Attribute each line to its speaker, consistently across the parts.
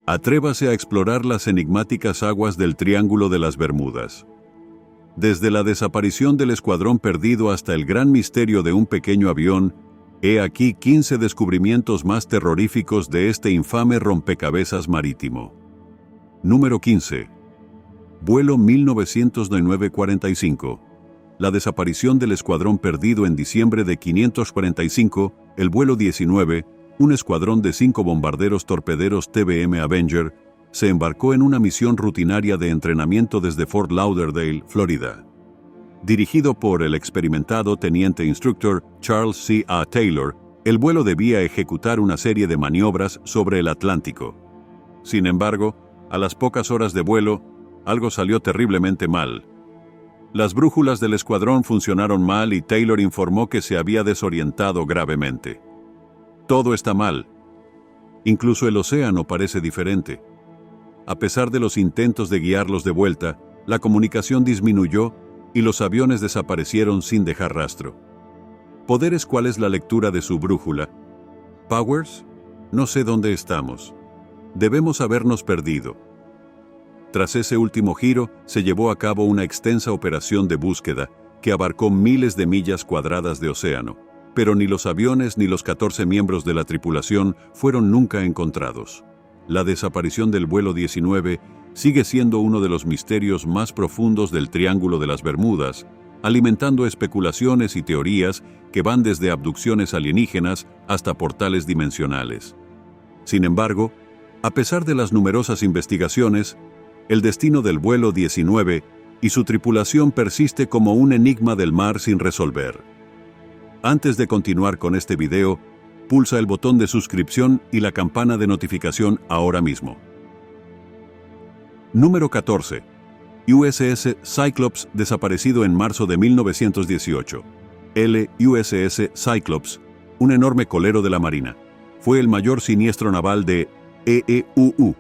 Speaker 1: Atrévase a explorar las enigmáticas aguas del Triángulo de las Bermudas. Desde la desaparición del escuadrón perdido hasta el gran misterio de un pequeño avión, he aquí 15 descubrimientos más terroríficos de este infame rompecabezas marítimo. Número 15. Vuelo 1909-45. La desaparición del escuadrón perdido en diciembre de 545, el vuelo 19, un escuadrón de 5 bombarderos torpederos TBM Avenger, se embarcó en una misión rutinaria de entrenamiento desde Fort Lauderdale, Florida. Dirigido por el experimentado teniente instructor Charles C. A. Taylor, el vuelo debía ejecutar una serie de maniobras sobre el Atlántico. Sin embargo, a las pocas horas de vuelo, algo salió terriblemente mal. Las brújulas del escuadrón funcionaron mal y Taylor informó que se había desorientado gravemente. Todo está mal. Incluso el océano parece diferente. A pesar de los intentos de guiarlos de vuelta, la comunicación disminuyó y los aviones desaparecieron sin dejar rastro. ¿Poderes cuál es la lectura de su brújula? Powers, no sé dónde estamos. Debemos habernos perdido. Tras ese último giro, se llevó a cabo una extensa operación de búsqueda que abarcó miles de millas cuadradas de océano, pero ni los aviones ni los 14 miembros de la tripulación fueron nunca encontrados. La desaparición del vuelo 19 sigue siendo uno de los misterios más profundos del Triángulo de las Bermudas, alimentando especulaciones y teorías que van desde abducciones alienígenas hasta portales dimensionales. Sin embargo, a pesar de las numerosas investigaciones, el destino del vuelo 19 y su tripulación persiste como un enigma del mar sin resolver. Antes de continuar con este video, pulsa el botón de suscripción y la campana de notificación ahora mismo. Número 14. USS Cyclops desaparecido en marzo de 1918. El USS Cyclops, un enorme colero de la Marina, fue el mayor siniestro naval de EEUU,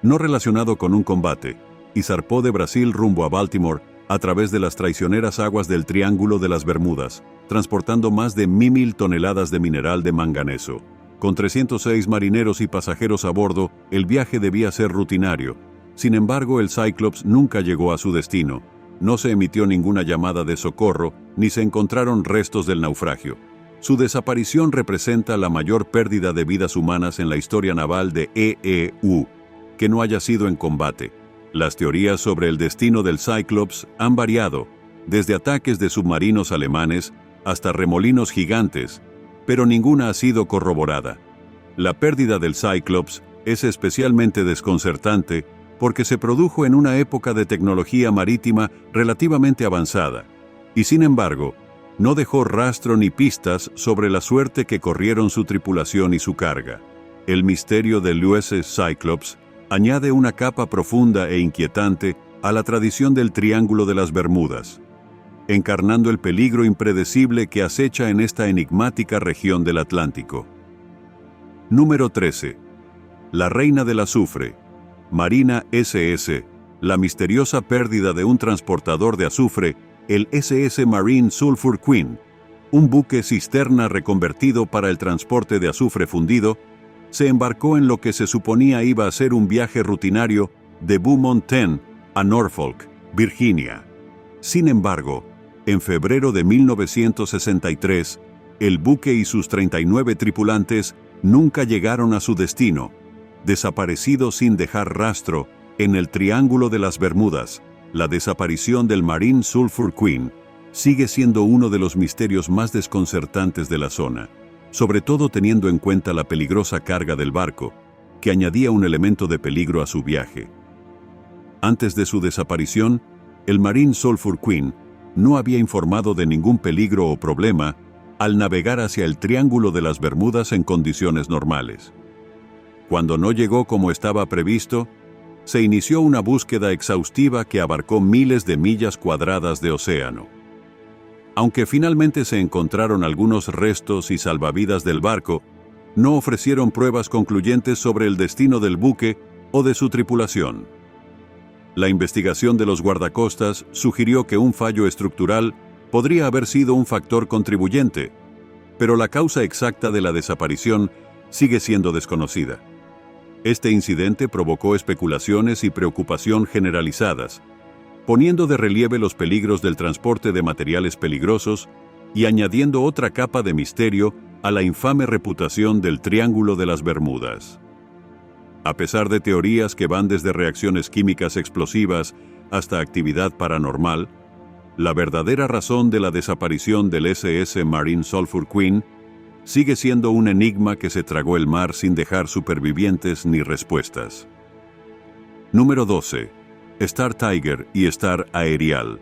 Speaker 1: no relacionado con un combate, y zarpó de Brasil rumbo a Baltimore a través de las traicioneras aguas del Triángulo de las Bermudas, transportando más de 1.000 toneladas de mineral de manganeso. Con 306 marineros y pasajeros a bordo, el viaje debía ser rutinario. Sin embargo, el Cyclops nunca llegó a su destino. No se emitió ninguna llamada de socorro, ni se encontraron restos del naufragio. Su desaparición representa la mayor pérdida de vidas humanas en la historia naval de EEU, que no haya sido en combate. Las teorías sobre el destino del Cyclops han variado, desde ataques de submarinos alemanes hasta remolinos gigantes, pero ninguna ha sido corroborada. La pérdida del Cyclops es especialmente desconcertante porque se produjo en una época de tecnología marítima relativamente avanzada, y sin embargo, no dejó rastro ni pistas sobre la suerte que corrieron su tripulación y su carga. El misterio del USS Cyclops añade una capa profunda e inquietante a la tradición del Triángulo de las Bermudas, encarnando el peligro impredecible que acecha en esta enigmática región del Atlántico. Número 13. La Reina del Azufre, Marina SS, la misteriosa pérdida de un transportador de azufre, el SS Marine Sulphur Queen, un buque cisterna reconvertido para el transporte de azufre fundido, se embarcó en lo que se suponía iba a ser un viaje rutinario de Beaumont 10 a Norfolk, Virginia. Sin embargo, en febrero de 1963, el buque y sus 39 tripulantes nunca llegaron a su destino, desaparecidos sin dejar rastro en el Triángulo de las Bermudas. La desaparición del Marine Sulphur Queen sigue siendo uno de los misterios más desconcertantes de la zona, sobre todo teniendo en cuenta la peligrosa carga del barco, que añadía un elemento de peligro a su viaje. Antes de su desaparición, el Marine Sulphur Queen no había informado de ningún peligro o problema al navegar hacia el Triángulo de las Bermudas en condiciones normales. Cuando no llegó como estaba previsto, se inició una búsqueda exhaustiva que abarcó miles de millas cuadradas de océano. Aunque finalmente se encontraron algunos restos y salvavidas del barco, no ofrecieron pruebas concluyentes sobre el destino del buque o de su tripulación. La investigación de los guardacostas sugirió que un fallo estructural podría haber sido un factor contribuyente, pero la causa exacta de la desaparición sigue siendo desconocida. Este incidente provocó especulaciones y preocupación generalizadas, poniendo de relieve los peligros del transporte de materiales peligrosos y añadiendo otra capa de misterio a la infame reputación del Triángulo de las Bermudas. A pesar de teorías que van desde reacciones químicas explosivas hasta actividad paranormal, la verdadera razón de la desaparición del SS Marine Sulphur Queen sigue siendo un enigma que se tragó el mar sin dejar supervivientes ni respuestas. Número 12. Star Tiger y Star Aerial.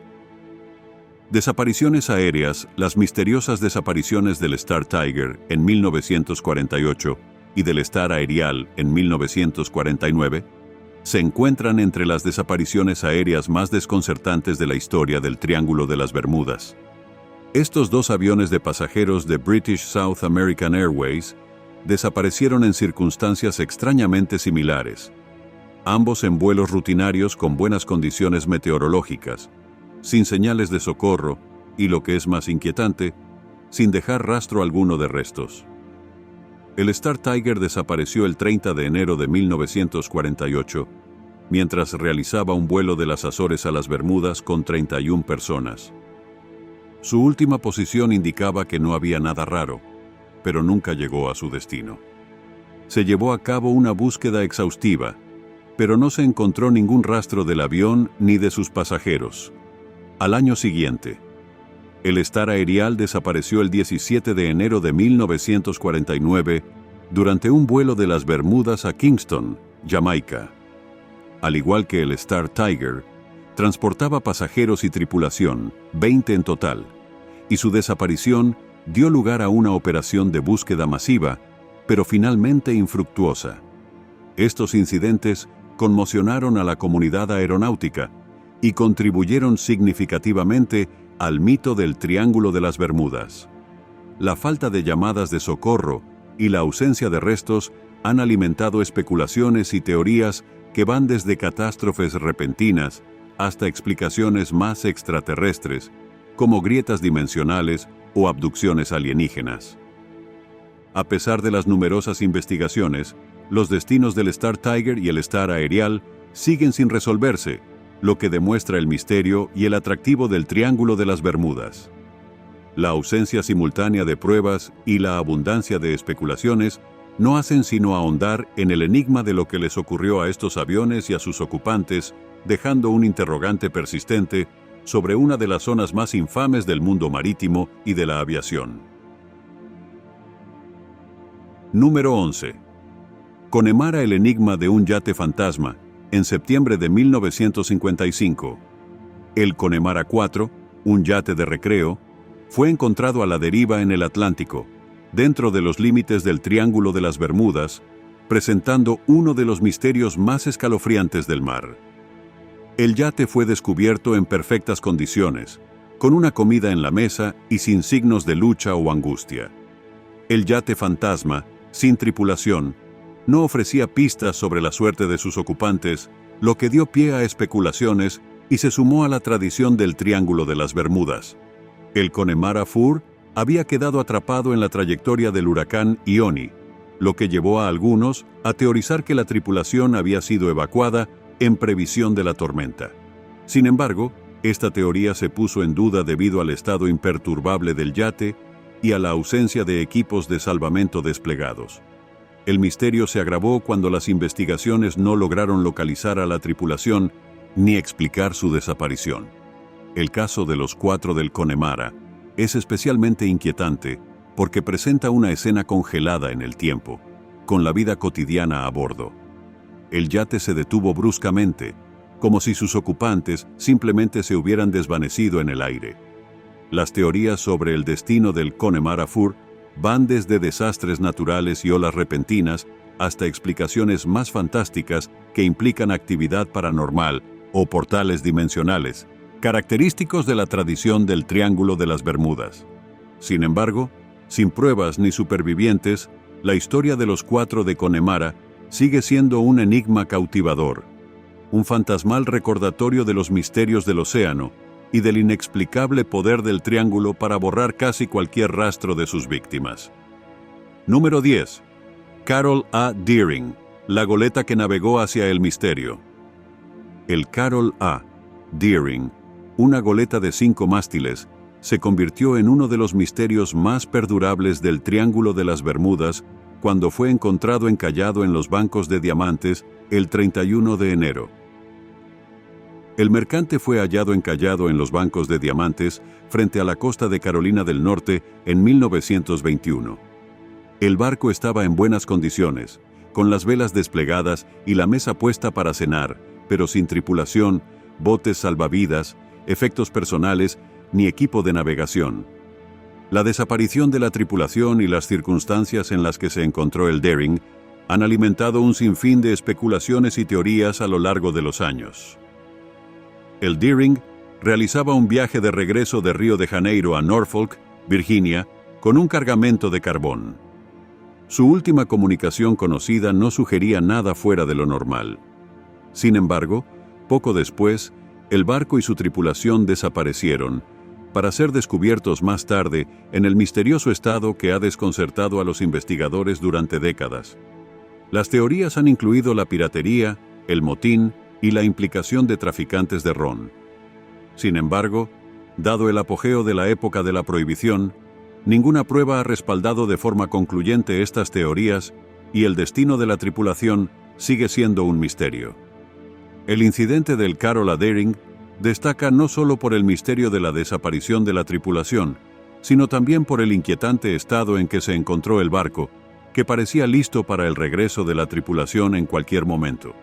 Speaker 1: Desapariciones aéreas. Las misteriosas desapariciones del Star Tiger en 1948 y del Star Aerial en 1949 se encuentran entre las desapariciones aéreas más desconcertantes de la historia del Triángulo de las Bermudas. Estos dos aviones de pasajeros de British South American Airways desaparecieron en circunstancias extrañamente similares, ambos en vuelos rutinarios con buenas condiciones meteorológicas, sin señales de socorro y, lo que es más inquietante, sin dejar rastro alguno de restos. El Star Tiger desapareció el 30 de enero de 1948, mientras realizaba un vuelo de las Azores a las Bermudas con 31 personas. Su última posición indicaba que no había nada raro, pero nunca llegó a su destino. Se llevó a cabo una búsqueda exhaustiva, pero no se encontró ningún rastro del avión ni de sus pasajeros. Al año siguiente, el Star Aerial desapareció el 17 de enero de 1949 durante un vuelo de las Bermudas a Kingston, Jamaica. Al igual que el Star Tiger, transportaba pasajeros y tripulación, 20 en total, y su desaparición dio lugar a una operación de búsqueda masiva, pero finalmente infructuosa. Estos incidentes conmocionaron a la comunidad aeronáutica y contribuyeron significativamente al mito del Triángulo de las Bermudas. La falta de llamadas de socorro y la ausencia de restos han alimentado especulaciones y teorías que van desde catástrofes repentinas hasta explicaciones más extraterrestres, como grietas dimensionales o abducciones alienígenas. A pesar de las numerosas investigaciones, los destinos del Star Tiger y el Star Aerial siguen sin resolverse, lo que demuestra el misterio y el atractivo del Triángulo de las Bermudas. La ausencia simultánea de pruebas y la abundancia de especulaciones no hacen sino ahondar en el enigma de lo que les ocurrió a estos aviones y a sus ocupantes, dejando un interrogante persistente sobre una de las zonas más infames del mundo marítimo y de la aviación. Número 11. Connemara, el enigma de un yate fantasma. En septiembre de 1955, el Connemara 4, un yate de recreo, fue encontrado a la deriva en el Atlántico, dentro de los límites del Triángulo de las Bermudas, presentando uno de los misterios más escalofriantes del mar. El yate fue descubierto en perfectas condiciones, con una comida en la mesa y sin signos de lucha o angustia. El yate fantasma, sin tripulación, no ofrecía pistas sobre la suerte de sus ocupantes, lo que dio pie a especulaciones y se sumó a la tradición del Triángulo de las Bermudas. El Connemara 4 había quedado atrapado en la trayectoria del huracán Ioni, lo que llevó a algunos a teorizar que la tripulación había sido evacuada en previsión de la tormenta. Sin embargo, esta teoría se puso en duda debido al estado imperturbable del yate y a la ausencia de equipos de salvamento desplegados. El misterio se agravó cuando las investigaciones no lograron localizar a la tripulación ni explicar su desaparición. El caso de los 4 del Connemara es especialmente inquietante porque presenta una escena congelada en el tiempo, con la vida cotidiana a bordo. El yate se detuvo bruscamente, como si sus ocupantes simplemente se hubieran desvanecido en el aire. Las teorías sobre el destino del Connemara 4 van desde desastres naturales y olas repentinas hasta explicaciones más fantásticas que implican actividad paranormal o portales dimensionales, característicos de la tradición del Triángulo de las Bermudas. Sin embargo, sin pruebas ni supervivientes, la historia de los 4 de Connemara sigue siendo un enigma cautivador, un fantasmal recordatorio de los misterios del océano y del inexplicable poder del Triángulo para borrar casi cualquier rastro de sus víctimas. Número 10. Carol A. Deering, La goleta que navegó hacia el misterio. El Carroll A. Deering, una goleta de 5 mástiles, se convirtió en uno de los misterios más perdurables del Triángulo de las Bermudas cuando fue encontrado encallado en los bancos de diamantes el 31 de enero. El mercante fue hallado encallado en los bancos de diamantes frente a la costa de Carolina del Norte en 1921. El barco estaba en buenas condiciones, con las velas desplegadas y la mesa puesta para cenar, pero sin tripulación, botes salvavidas, efectos personales ni equipo de navegación. La desaparición de la tripulación y las circunstancias en las que se encontró el Deering han alimentado un sinfín de especulaciones y teorías a lo largo de los años. El Deering realizaba un viaje de regreso de Río de Janeiro a Norfolk, Virginia, con un cargamento de carbón. Su última comunicación conocida no sugería nada fuera de lo normal. Sin embargo, poco después, el barco y su tripulación desaparecieron, para ser descubiertos más tarde en el misterioso estado que ha desconcertado a los investigadores durante décadas. Las teorías han incluido la piratería, el motín y la implicación de traficantes de ron. Sin embargo, dado el apogeo de la época de la prohibición, ninguna prueba ha respaldado de forma concluyente estas teorías y el destino de la tripulación sigue siendo un misterio. El incidente del Carroll A. Deering destaca no solo por el misterio de la desaparición de la tripulación, sino también por el inquietante estado en que se encontró el barco, que parecía listo para el regreso de la tripulación en cualquier momento.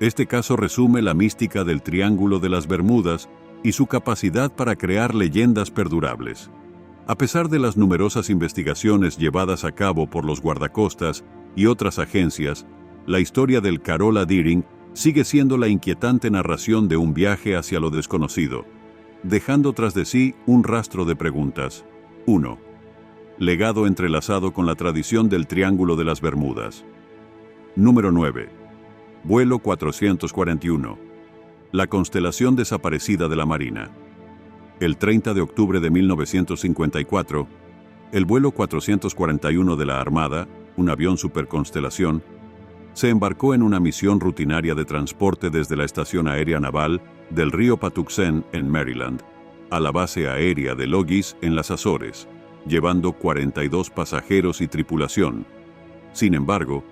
Speaker 1: Este caso resume la mística del Triángulo de las Bermudas y su capacidad para crear leyendas perdurables. A pesar de las numerosas investigaciones llevadas a cabo por los guardacostas y otras agencias, la historia del Carroll A. Deering sigue siendo la inquietante narración de un viaje hacia lo desconocido, dejando tras de sí un rastro de preguntas. 1. Legado entrelazado con la tradición del Triángulo de las Bermudas. Número 9. Vuelo 441. La constelación desaparecida de la Marina. El 30 de octubre de 1954, el vuelo 441 de la Armada, un avión superconstelación, se embarcó en una misión rutinaria de transporte desde la Estación Aérea Naval del río Patuxent en Maryland, a la base aérea de Logis en las Azores, llevando 42 pasajeros y tripulación. Sin embargo,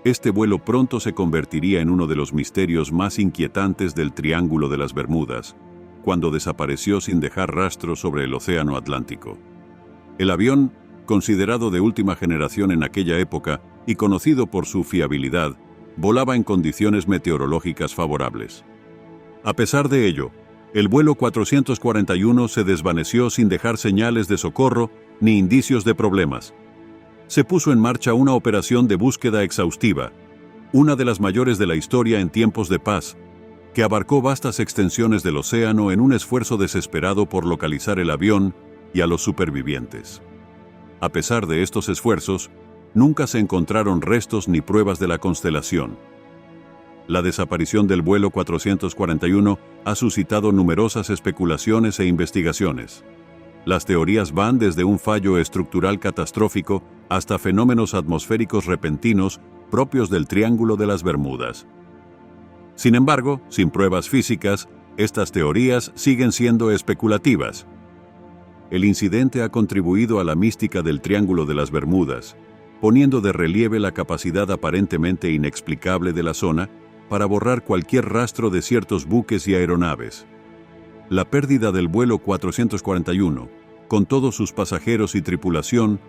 Speaker 1: este vuelo pronto se convertiría en uno de los misterios más inquietantes del Triángulo de las Bermudas, cuando desapareció sin dejar rastro sobre el Océano Atlántico. El avión, considerado de última generación en aquella época y conocido por su fiabilidad, volaba en condiciones meteorológicas favorables. A pesar de ello, el vuelo 441 se desvaneció sin dejar señales de socorro ni indicios de problemas. Se puso en marcha una operación de búsqueda exhaustiva, una de las mayores de la historia en tiempos de paz, que abarcó vastas extensiones del océano en un esfuerzo desesperado por localizar el avión y a los supervivientes. A pesar de estos esfuerzos, nunca se encontraron restos ni pruebas de la constelación. La desaparición del vuelo 441 ha suscitado numerosas especulaciones e investigaciones. Las teorías van desde un fallo estructural catastrófico hasta fenómenos atmosféricos repentinos propios del Triángulo de las Bermudas. Sin embargo, sin pruebas físicas, estas teorías siguen siendo especulativas. El incidente ha contribuido a la mística del Triángulo de las Bermudas, poniendo de relieve la capacidad aparentemente inexplicable de la zona para borrar cualquier rastro de ciertos buques y aeronaves. La pérdida del vuelo 441, con todos sus pasajeros y tripulación,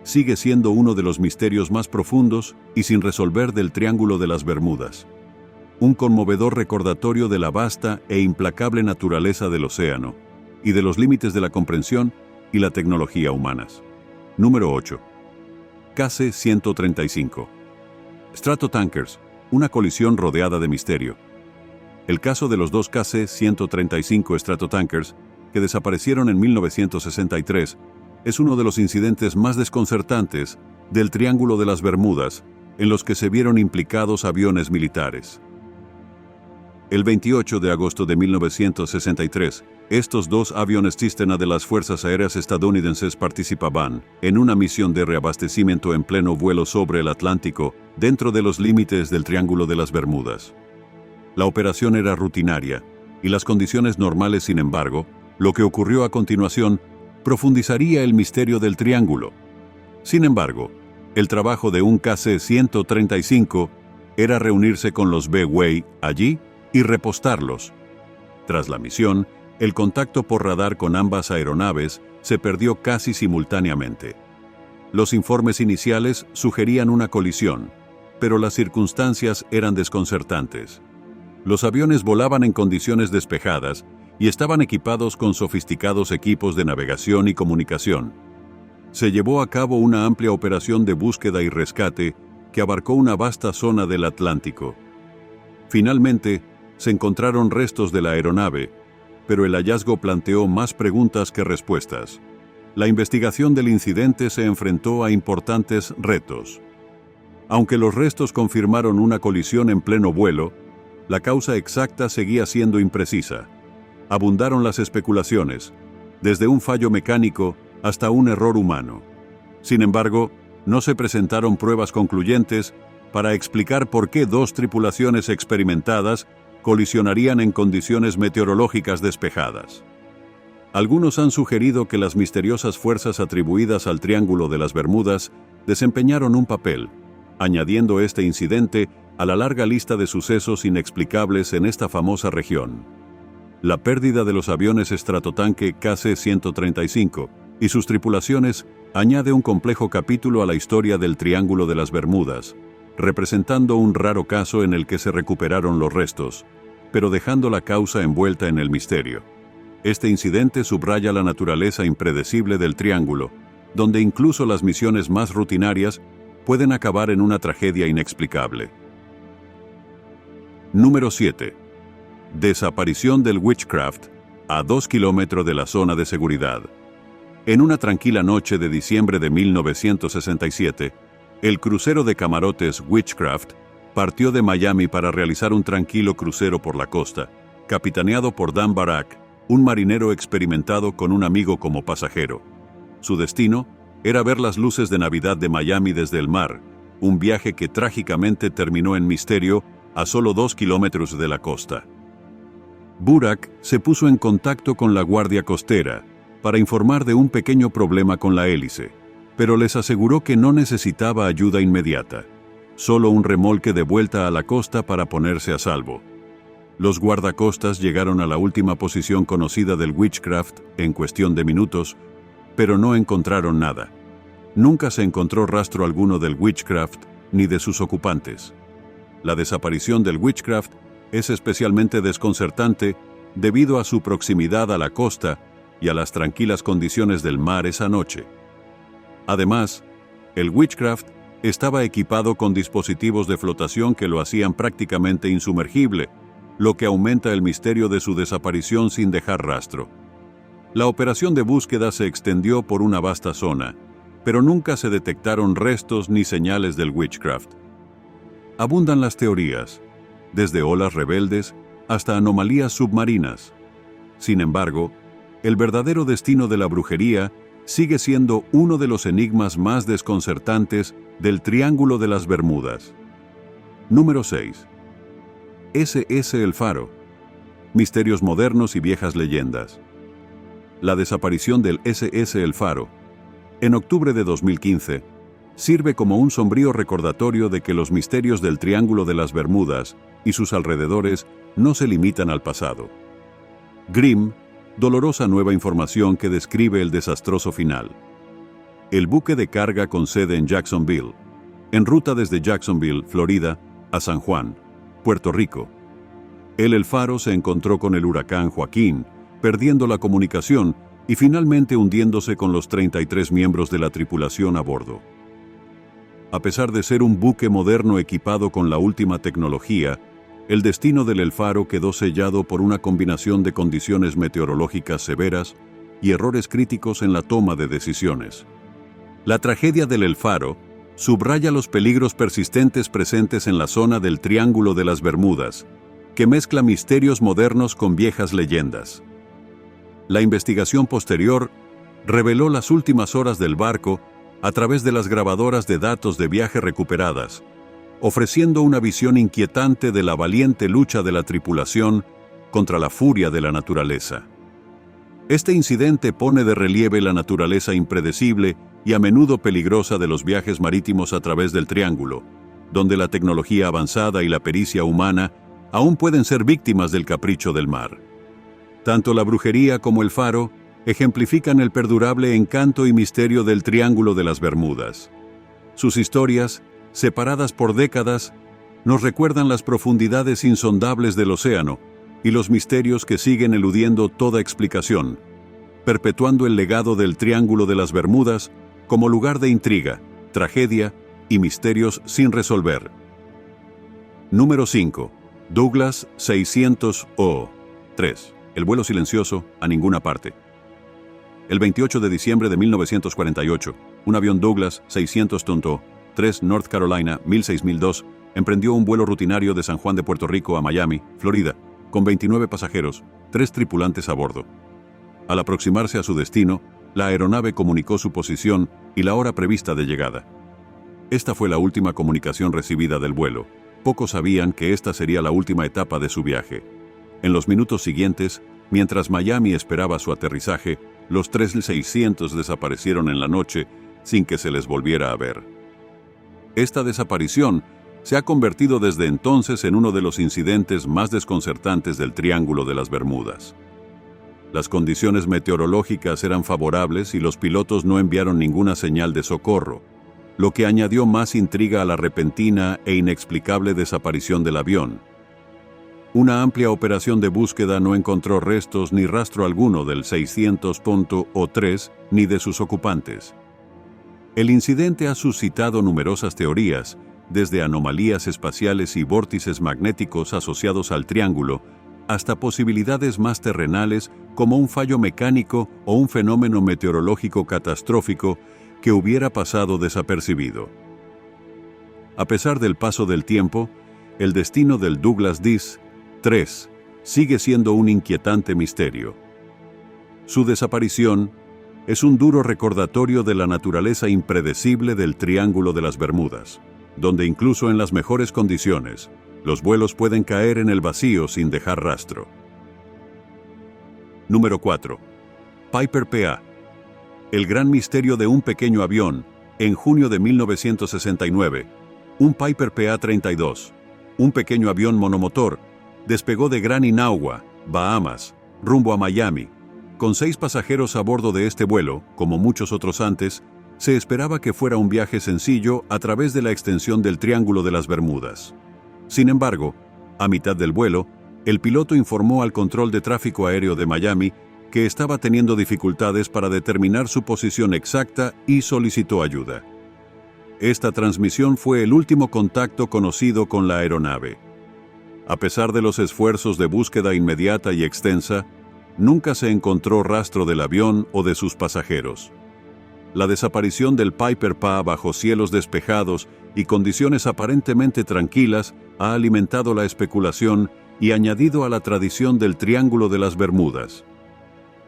Speaker 1: sigue siendo uno de los misterios más profundos y sin resolver del Triángulo de las Bermudas. Un conmovedor recordatorio de la vasta e implacable naturaleza del océano y de los límites de la comprensión y la tecnología humanas. Número 8. KC-135. Stratotankers, una colisión rodeada de misterio. El caso de los dos KC-135 Stratotankers, que desaparecieron en 1963, es uno de los incidentes más desconcertantes del Triángulo de las Bermudas, en los que se vieron implicados aviones militares. El 28 de agosto de 1963, estos dos aviones cisterna de las Fuerzas Aéreas estadounidenses participaban en una misión de reabastecimiento en pleno vuelo sobre el Atlántico, dentro de los límites del Triángulo de las Bermudas. La operación era rutinaria, y las condiciones normales, sin embargo, lo que ocurrió a continuación, profundizaría el misterio del Triángulo. Sin embargo, el trabajo de un KC-135 era reunirse con los B-Way allí y repostarlos. Tras la misión, el contacto por radar con ambas aeronaves se perdió casi simultáneamente. Los informes iniciales sugerían una colisión, pero las circunstancias eran desconcertantes. Los aviones volaban en condiciones despejadas y estaban equipados con sofisticados equipos de navegación y comunicación. Se llevó a cabo una amplia operación de búsqueda y rescate que abarcó una vasta zona del Atlántico. Finalmente, se encontraron restos de la aeronave, pero el hallazgo planteó más preguntas que respuestas. La investigación del incidente se enfrentó a importantes retos. Aunque los restos confirmaron una colisión en pleno vuelo, la causa exacta seguía siendo imprecisa. Abundaron las especulaciones, desde un fallo mecánico hasta un error humano. Sin embargo, no se presentaron pruebas concluyentes para explicar por qué dos tripulaciones experimentadas colisionarían en condiciones meteorológicas despejadas. Algunos han sugerido que las misteriosas fuerzas atribuidas al Triángulo de las Bermudas desempeñaron un papel, añadiendo este incidente a la larga lista de sucesos inexplicables en esta famosa región. La pérdida de los aviones estratotanque KC-135 y sus tripulaciones añade un complejo capítulo a la historia del Triángulo de las Bermudas, representando un raro caso en el que se recuperaron los restos, pero dejando la causa envuelta en el misterio. Este incidente subraya la naturaleza impredecible del Triángulo, donde incluso las misiones más rutinarias pueden acabar en una tragedia inexplicable. Número 7. Desaparición del Witchcraft, a 2 kilómetros de la zona de seguridad. En una tranquila noche de diciembre de 1967, el crucero de camarotes Witchcraft partió de Miami para realizar un tranquilo crucero por la costa, capitaneado por Dan Barak, un marinero experimentado con un amigo como pasajero. Su destino era ver las luces de Navidad de Miami desde el mar, un viaje que trágicamente terminó en misterio a solo 2 kilómetros de la costa. Burak se puso en contacto con la Guardia Costera para informar de un pequeño problema con la hélice, pero les aseguró que no necesitaba ayuda inmediata, solo un remolque de vuelta a la costa para ponerse a salvo. Los guardacostas llegaron a la última posición conocida del Witchcraft en cuestión de minutos, pero no encontraron nada. Nunca se encontró rastro alguno del Witchcraft ni de sus ocupantes. La desaparición del Witchcraft es especialmente desconcertante debido a su proximidad a la costa y a las tranquilas condiciones del mar esa noche. Además, el Witchcraft estaba equipado con dispositivos de flotación que lo hacían prácticamente insumergible, lo que aumenta el misterio de su desaparición sin dejar rastro. La operación de búsqueda se extendió por una vasta zona, pero nunca se detectaron restos ni señales del Witchcraft. Abundan las teorías, desde olas rebeldes hasta anomalías submarinas. Sin embargo, el verdadero destino de la brujería sigue siendo uno de los enigmas más desconcertantes del Triángulo de las Bermudas. Número 6. SS El Faro. Misterios modernos y viejas leyendas. La desaparición del SS El Faro, en octubre de 2015, sirve como un sombrío recordatorio de que los misterios del Triángulo de las Bermudas y sus alrededores no se limitan al pasado. Grim, dolorosa nueva información que describe el desastroso final. El buque de carga con sede en Jacksonville, en ruta desde Jacksonville, Florida, a San Juan, Puerto Rico. El Faro se encontró con el huracán Joaquín, perdiendo la comunicación y finalmente hundiéndose con los 33 miembros de la tripulación a bordo. A pesar de ser un buque moderno equipado con la última tecnología, el destino del El Faro quedó sellado por una combinación de condiciones meteorológicas severas y errores críticos en la toma de decisiones. La tragedia del El Faro subraya los peligros persistentes presentes en la zona del Triángulo de las Bermudas, que mezcla misterios modernos con viejas leyendas. La investigación posterior reveló las últimas horas del barco a través de las grabadoras de datos de viaje recuperadas, ofreciendo una visión inquietante de la valiente lucha de la tripulación contra la furia de la naturaleza. Este incidente pone de relieve la naturaleza impredecible y a menudo peligrosa de los viajes marítimos a través del Triángulo, donde la tecnología avanzada y la pericia humana aún pueden ser víctimas del capricho del mar. Tanto la brujería como el faro ejemplifican el perdurable encanto y misterio del Triángulo de las Bermudas. Sus historias, separadas por décadas, nos recuerdan las profundidades insondables del océano y los misterios que siguen eludiendo toda explicación, perpetuando el legado del Triángulo de las Bermudas como lugar de intriga, tragedia y misterios sin resolver. Número 5. Douglas 600O3. El vuelo silencioso a ninguna parte. El 28 de diciembre de 1948, un avión Douglas 600O3 North Carolina 16002 emprendió un vuelo rutinario de San Juan de Puerto Rico a Miami, Florida, con 29 pasajeros, 3 tripulantes a bordo. Al aproximarse a su destino, la aeronave comunicó su posición y la hora prevista de llegada. Esta fue la última comunicación recibida del vuelo. Pocos sabían que esta sería la última etapa de su viaje. En los minutos siguientes, mientras Miami esperaba su aterrizaje, los 3600 desaparecieron en la noche sin que se les volviera a ver. Esta desaparición se ha convertido desde entonces en uno de los incidentes más desconcertantes del Triángulo de las Bermudas. Las condiciones meteorológicas eran favorables y los pilotos no enviaron ninguna señal de socorro, lo que añadió más intriga a la repentina e inexplicable desaparición del avión. Una amplia operación de búsqueda no encontró restos ni rastro alguno del 600O3 ni de sus ocupantes. El incidente ha suscitado numerosas teorías, desde anomalías espaciales y vórtices magnéticos asociados al triángulo, hasta posibilidades más terrenales como un fallo mecánico o un fenómeno meteorológico catastrófico que hubiera pasado desapercibido. A pesar del paso del tiempo, el destino del Douglas DC-3 sigue siendo un inquietante misterio. Su desaparición es un duro recordatorio de la naturaleza impredecible del Triángulo de las Bermudas, donde incluso en las mejores condiciones, los vuelos pueden caer en el vacío sin dejar rastro. Número 4. Piper PA. El gran misterio de un pequeño avión. En junio de 1969, un Piper PA-32, un pequeño avión monomotor, despegó de Gran Inagua, Bahamas, rumbo a Miami. Con 6 pasajeros a bordo de este vuelo, como muchos otros antes, se esperaba que fuera un viaje sencillo a través de la extensión del Triángulo de las Bermudas. Sin embargo, a mitad del vuelo, el piloto informó al control de tráfico aéreo de Miami que estaba teniendo dificultades para determinar su posición exacta y solicitó ayuda. Esta transmisión fue el último contacto conocido con la aeronave. A pesar de los esfuerzos de búsqueda inmediata y extensa, nunca se encontró rastro del avión o de sus pasajeros. La desaparición del Piper PA bajo cielos despejados y condiciones aparentemente tranquilas ha alimentado la especulación y añadido a la tradición del Triángulo de las Bermudas.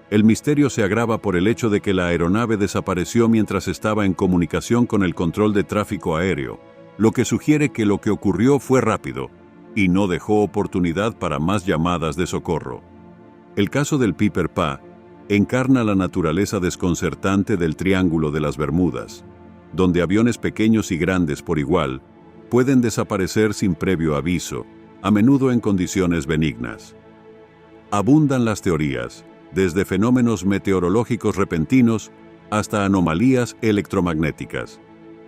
Speaker 1: El misterio se agrava por el hecho de que la aeronave desapareció mientras estaba en comunicación con el control de tráfico aéreo, lo que sugiere que lo que ocurrió fue rápido y no dejó oportunidad para más llamadas de socorro. El caso del Piper PA encarna la naturaleza desconcertante del Triángulo de las Bermudas, donde aviones pequeños y grandes por igual pueden desaparecer sin previo aviso, a menudo en condiciones benignas. Abundan las teorías, desde fenómenos meteorológicos repentinos hasta anomalías electromagnéticas.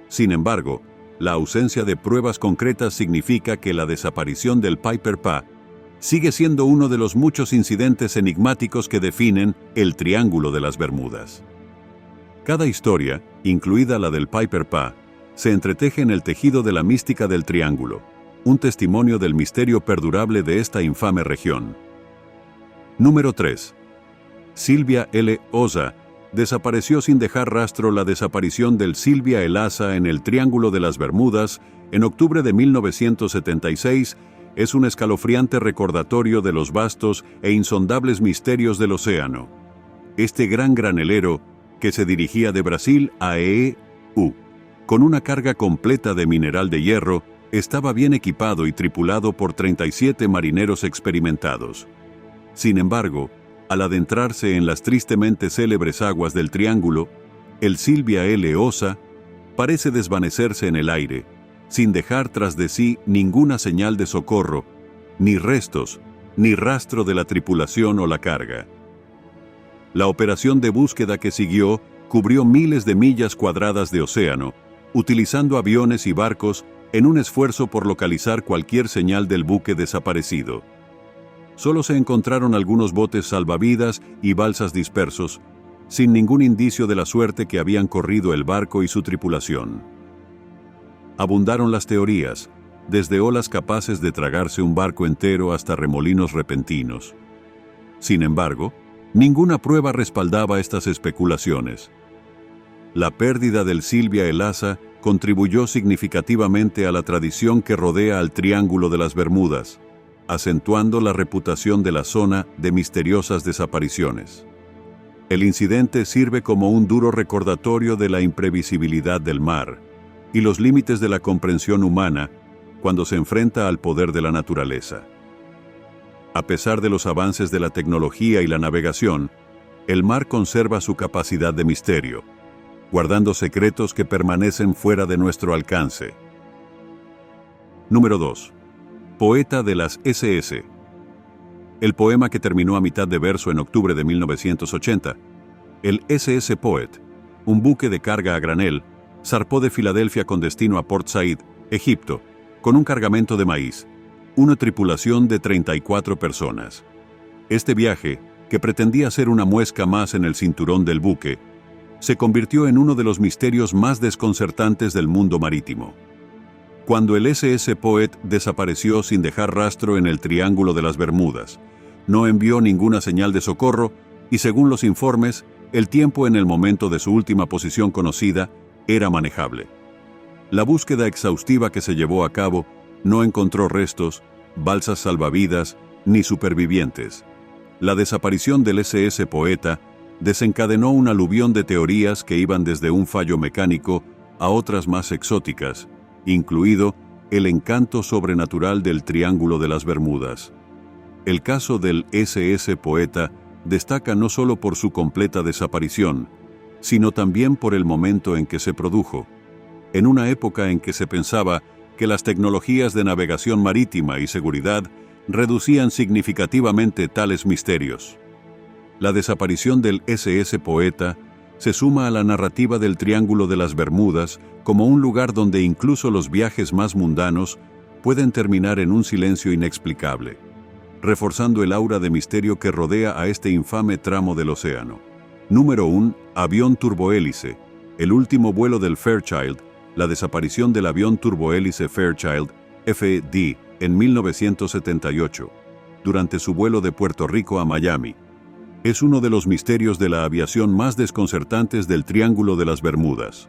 Speaker 1: Sin embargo, la ausencia de pruebas concretas significa que la desaparición del Piper PA sigue siendo uno de los muchos incidentes enigmáticos que definen el Triángulo de las Bermudas. Cada historia, incluida la del Piper PA, se entreteje en el tejido de la mística del Triángulo, un testimonio del misterio perdurable de esta infame región. Número 3. Sylvia L. Oza desapareció sin dejar rastro. La desaparición del Sylvia El Asa en el Triángulo de las Bermudas en octubre de 1976 es un escalofriante recordatorio de los vastos e insondables misterios del océano. Este gran granelero, que se dirigía de Brasil a EU, con una carga completa de mineral de hierro, estaba bien equipado y tripulado por 37 marineros experimentados. Sin embargo, al adentrarse en las tristemente célebres aguas del Triángulo, el Silvia L. Osa parece desvanecerse en el aire, sin dejar tras de sí ninguna señal de socorro, ni restos, ni rastro de la tripulación o la carga. La operación de búsqueda que siguió cubrió miles de millas cuadradas de océano, utilizando aviones y barcos en un esfuerzo por localizar cualquier señal del buque desaparecido. Solo se encontraron algunos botes salvavidas y balsas dispersos, sin ningún indicio de la suerte que habían corrido el barco y su tripulación. Abundaron las teorías, desde olas capaces de tragarse un barco entero hasta remolinos repentinos. Sin embargo, ninguna prueba respaldaba estas especulaciones. La pérdida del Silvia El Asa contribuyó significativamente a la tradición que rodea al Triángulo de las Bermudas, acentuando la reputación de la zona de misteriosas desapariciones. El incidente sirve como un duro recordatorio de la imprevisibilidad del mar y los límites de la comprensión humana cuando se enfrenta al poder de la naturaleza. A pesar de los avances de la tecnología y la navegación, el mar conserva su capacidad de misterio, guardando secretos que permanecen fuera de nuestro alcance. Número 2. Poeta de las SS. El poema que terminó a mitad de verso en octubre de 1980. El SS Poet, un buque de carga a granel, zarpó de Filadelfia con destino a Port Said, Egipto, con un cargamento de maíz, una tripulación de 34 personas. Este viaje, que pretendía ser una muesca más en el cinturón del buque, se convirtió en uno de los misterios más desconcertantes del mundo marítimo. Cuando el SS Poet desapareció sin dejar rastro en el Triángulo de las Bermudas, no envió ninguna señal de socorro y, según los informes, el tiempo en el momento de su última posición conocida era manejable. La búsqueda exhaustiva que se llevó a cabo no encontró restos, balsas salvavidas ni supervivientes. La desaparición del SS Poeta desencadenó un aluvión de teorías que iban desde un fallo mecánico a otras más exóticas, incluido el encanto sobrenatural del Triángulo de las Bermudas. El caso del SS Poeta destaca no solo por su completa desaparición, sino también por el momento en que se produjo, en una época en que se pensaba que las tecnologías de navegación marítima y seguridad reducían significativamente tales misterios. La desaparición del SS Poeta se suma a la narrativa del Triángulo de las Bermudas como un lugar donde incluso los viajes más mundanos pueden terminar en un silencio inexplicable, reforzando el aura de misterio que rodea a este infame tramo del océano. Número 1. Avión turbohélice. El último vuelo del Fairchild, la desaparición del avión turbohélice Fairchild, FD, en 1978, durante su vuelo de Puerto Rico a Miami. Es uno de los misterios de la aviación más desconcertantes del Triángulo de las Bermudas.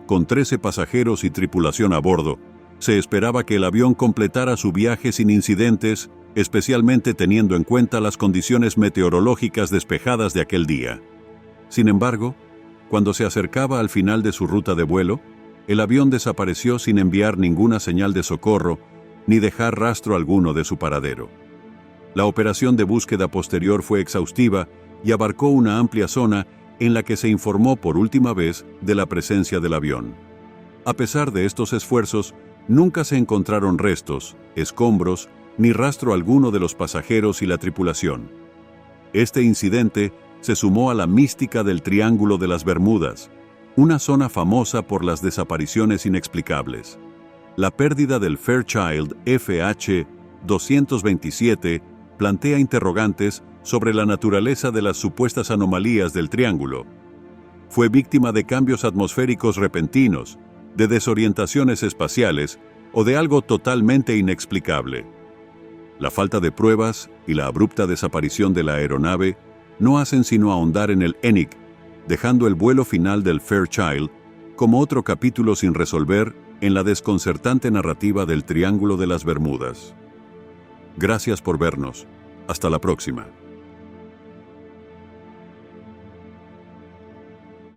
Speaker 1: Con 13 pasajeros y tripulación a bordo, se esperaba que el avión completara su viaje sin incidentes, especialmente teniendo en cuenta las condiciones meteorológicas despejadas de aquel día. Sin embargo, cuando se acercaba al final de su ruta de vuelo, el avión desapareció sin enviar ninguna señal de socorro ni dejar rastro alguno de su paradero. La operación de búsqueda posterior fue exhaustiva y abarcó una amplia zona en la que se informó por última vez de la presencia del avión. A pesar de estos esfuerzos, nunca se encontraron restos, escombros, ni rastro alguno de los pasajeros y la tripulación. Este incidente se sumó a la mística del Triángulo de las Bermudas, una zona famosa por las desapariciones inexplicables. La pérdida del Fairchild FH-227 plantea interrogantes sobre la naturaleza de las supuestas anomalías del Triángulo. Fue víctima de cambios atmosféricos repentinos, de desorientaciones espaciales o de algo totalmente inexplicable. La falta de pruebas y la abrupta desaparición de la aeronave no hacen sino ahondar en el enigma, dejando el vuelo final del Fairchild como otro capítulo sin resolver en la desconcertante narrativa del Triángulo de las Bermudas. Gracias por vernos. Hasta la próxima.